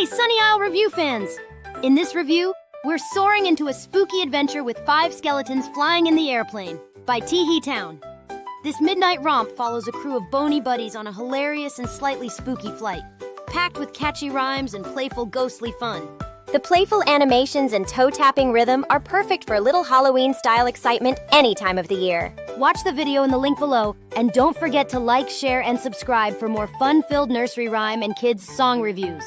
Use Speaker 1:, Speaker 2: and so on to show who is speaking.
Speaker 1: Sunny Isle review fans! In this review, we're soaring into a spooky adventure with 5 skeletons flying in the airplane by Teehee Town. This midnight romp follows a crew of bony buddies on a hilarious and slightly spooky flight, packed with catchy rhymes and playful ghostly fun.
Speaker 2: The playful animations and toe-tapping rhythm are perfect for a little Halloween-style excitement any time of the year.
Speaker 1: Watch the video in the link below, and don't forget to like, share, and subscribe for more fun-filled nursery rhyme and kids' song reviews.